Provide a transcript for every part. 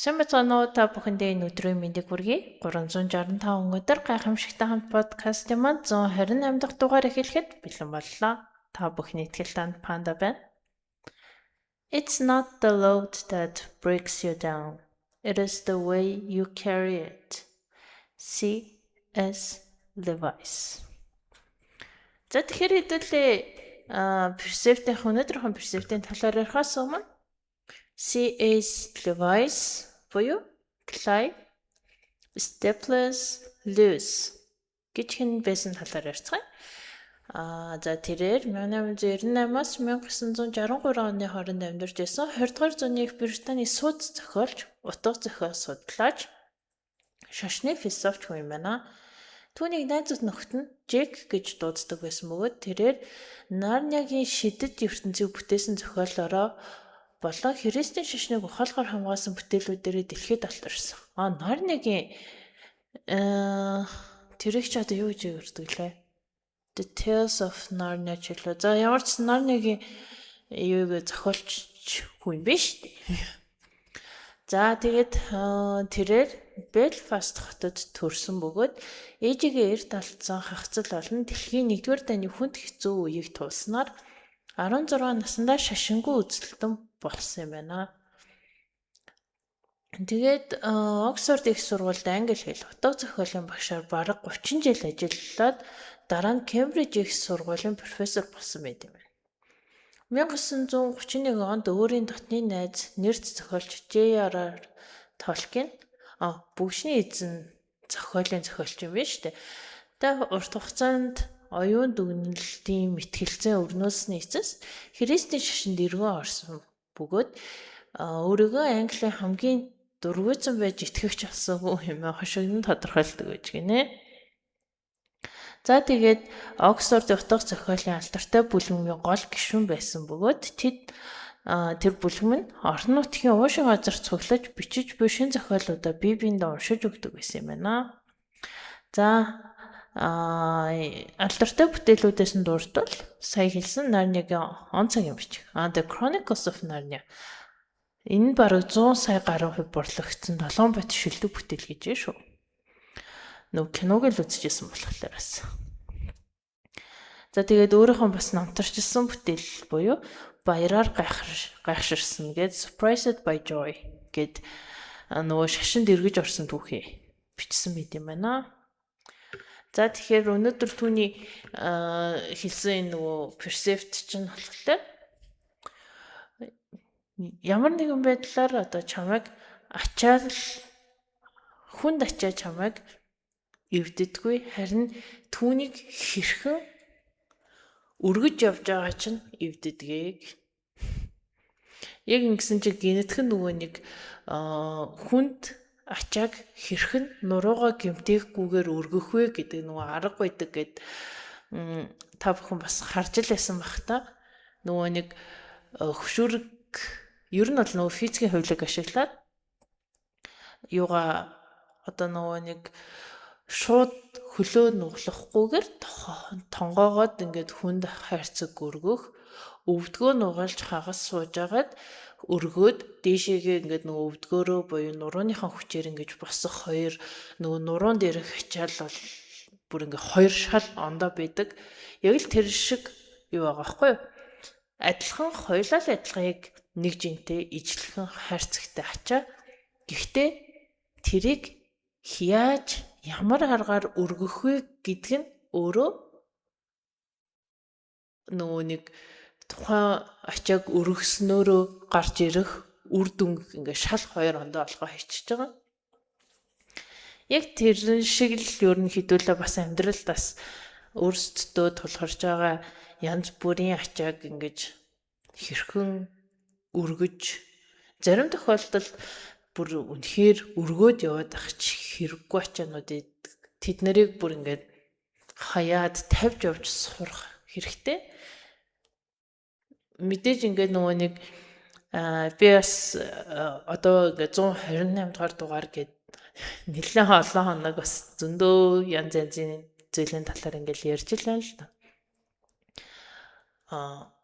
Сайн та бүхэндээ энэ өдрийн мэндийг хүргэе. 365 өнөөдөр гайхамшигтай хамт подкастын маань 128 дахь дугаар эхлэхэд бэлэн боллоо. Та бүхний итгэл танд панда байна. It's not the load that breaks you down. It is the way you carry it. C.S. Lewis. За тэгэхээр хэдүүлээ персептийн өнөөдрийн персептийн талаар ярихаас өмнө C.S. Lewis буюу Clive Staples Lewis гэж хэн байсан талаар ярьцгаая. За тэрээр 1898-аас 1963 оны хооронд амьдарч байсан 20 дугаар зууны Их Британий судас зохиолч, утга зохиол судлаач, шашны философч хүн юм байна. Түүнийг найзууд нөхд нь Жек гэж дууддаг байсан бөгөөд тэрээр Нарниагийн шидэт ертөнцийг бүтээсэн зохиолоороо болон Христийн шашныг ухаалгаар хамгаалсан бүтээлүүдээр дэлхийд алтарсан. Нарниагийн тэрийг ч одоо юу гэж ярьдаг лээ? The Tales of Narnia ч гэлээ. За ямар ч Нарниагийн юуг зохиолч хүн биш. За тэгээд тэрээр Белфаст хотод төрсөн бөгөөд ээжигээ эрт алдсан хагцал болон дэлхийн 1-р дайны хүнд хэцүү үеийг туулснаар 16 наснда шашингүй үзэлтэн болсон юм байна. Тэгээд Оксфорд их сургуульд англи хэл, утга зохиолын багшаар бараг 30 жил ажиллаад дараа нь Кембриж их сургуулийн профессор болсон байт юм байна. 1931 онд өөрийн дотны найз, нэрд зохиолч J.R.R. Tolkien бүгшний эзэн зохиолын зохиолч юм байна шүү дээ. Тэгээд урт хугацаанд оюун дүгнэлтийн мэтгэлцээ өрнүүлсний эцэс Христийн шашинд эргэн орсон бөгөөд өөрийгөө Английн хамгийн дургуйцсан байж итгэгч болсоогүй юм хошигн тодорхойлдог гэж гинэ. За тэгээд Оксфорд утга зохиолын алдартай бүлгэмийн гол гишүүн байсан бөгөөд тэр бүлгэм нь орон нутгийн уушин газар цуглаж бичиж буй шин зохиолуудаа бие биендээ уншиж өгдөг байсан юм байна. За алдартай бүтээлүүдээс нь дурдвал сая хэлсэн Нарниагийн он цагийн бичих. The Chronicles of Narnia. Энэ бараг 100 сая гаруй хувь борлогдсон 7 бот шилдэг бүтээл гэж байна шүү. Нүг киног л үзчихсэн болохоор бас. За тэгээд өөрийнхөө бас намтарчилсан бүтээл буюу баяраар гайхширсан гээд Surprised by Joy гээд нөгөө шашинд эргэж орсон түүхээ бичсэн байт юм байна. За тэгэхээр өнөөдөр түүний хэлсэн нөгөө персепт чинь болохоор ямар нэгэн байдлаар одоо чамайг хүнд ачаа чамайг эвддэггүй, харин түүнийг хэрхэн өргөж явж байгаа чинь эвддэг. Яг ингэсэн чи генетхэн нөгөө нэг хүнд ачааг хэрхэн нуруугаа гэмтээхгүйгээр өргөх вэ гэдэг нөгөө арга байдаг гэд та бүхэн бас харж л байсан бах та. Нөгөө нэг хөшүүрэг ер нь бол нөгөө физикийн хувилыг ашиглаад юугаа одоо нөгөө нэг шууд хөлөө нуглахгүйгээр тонгоогоод ингээд хүнд хайрцаг өргөх, өвдгөө нугалж хагас суужгаад өргөөд дээшээгээ ингээд нөгөө өвдгөөрөө буюу нурууныхаа хүчээр ингээд босох хоёр нөгөө нуруун дээрх ачаал бол бүр ингээд хоёр шал ондоо байдаг. Яг л тэр шиг юу байгаа байхгүй юу? Адилхан хоёулаа л адилхан яг нэг жинтэй ижлэхэн хайрцагтай ачаа. Гэхдээ тэрийг яаж ямар аргаар өргөх вэ гэдг нь өөрөө нөгөө нэг тухайн ачааг өргөснөөрөө гарч ирэх үр дүн ингээ шал хоёр ондоо болохоо хичиж байгаа. Яг тэр шиг л ерөнхийдөө бас амьдралдаас өөрсдөө тулгарч байгаа янз бүрийн ачааг ингэж хэрхэн өргөж зарим тохиолдолд бүр үнэхээр өргөөд яваад ах чи хэрэггүй ачаануудыг тэд нарыг бүр ингээд хаяад тавьж явж сурах хэрэгтэй. Мэдээж ингээд нөгөө нэг би бас одоо ингээд 128 дугаар дугаар гээд нэлээд олон хоног бас зөндөө янз янзын зүйлийн талаар ингээд ярьж л байна л да.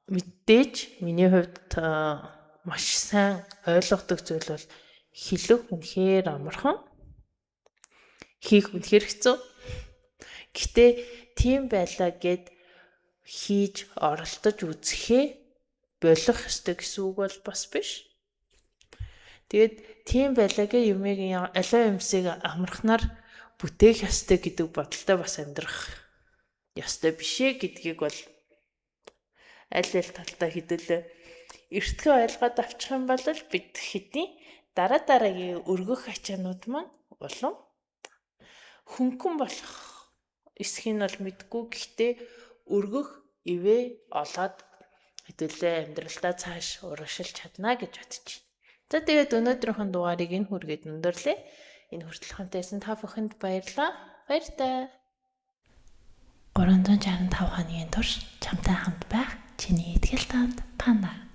Мэдээж миний хувьд маш сайн ойлгодог зүйл бол хэлэх үнэхээр амархан. Хийх үнэхээр хэцүү. Гэтэ тийм байлаа гэд хийж оролдож үзэхээ болох ёстой гэсэн үг бол бас биш. Тэгээд тийм байлаагийн юмыг аливаа юмсыг амархнаар бүтээх ёстой гэдэг бодолтой бас амьдрах ёстой бишээ гэдгийг бол аль талдаа хэдүүлээ эртхэн ойлгоод авчих юм бол бид хэдийн дараагийн өргөх ачаанууд маань улам хөнгөн болох эсхийг нь бол мэдгүй. Гэхдээ өргөх ивэ олоод хэдүүлээ амьдралдаа цааш урагшилж чадна гэж бодож байна. За тэгээд өнөөдрийнхөө дугаарыг энэ хүргээд өндөрлөө. Энэ хүртэл хамтайсан та бүхэнд баярлалаа. Баяртай. 365 хоногийн турш чамтай хамт байх чиний итгэл таанд Панда.